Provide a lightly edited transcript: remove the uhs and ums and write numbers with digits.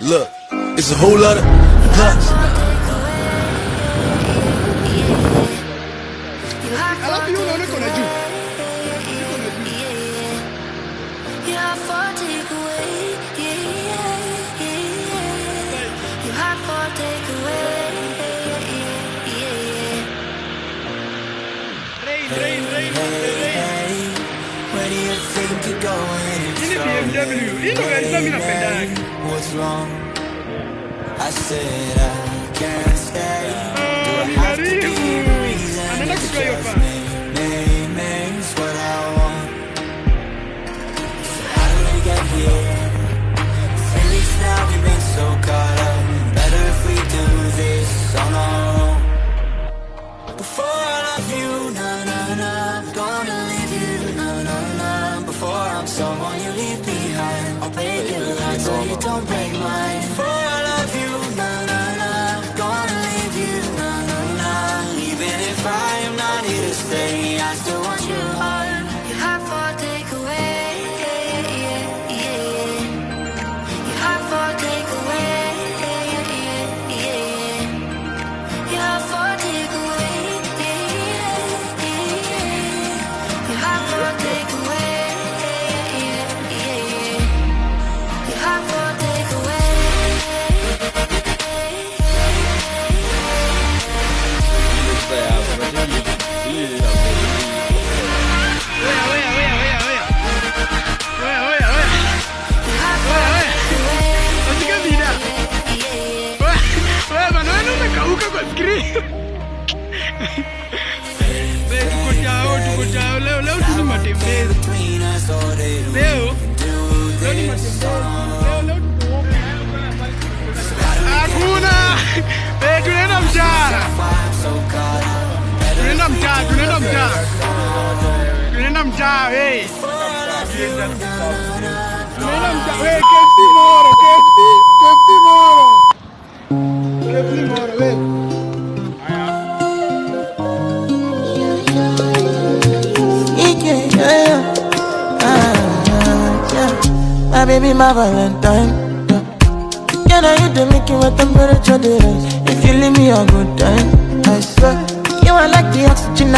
Look, it's a whole lot of Where do you think you're going? What's wrong? I said I can't stay. Do I have to be the reason? Just name's what I want. So how did we get here? 3 weeks now we've been so caught up. Better if we do this on our own. Before I love you, I'm gonna leave you, before I'm someone you leave behind, I'll break your heart so you don't break mine. Before I love you, gonna leave you, even if I am not here to stay, I still want your heart. Your heart for takeaway, your heart for takeaway, your heart for takeaway, your heart for takeaway. My baby, my Valentine. Can I hit the making with temperature? If you leave me a good time, I swear you are like the oxygen.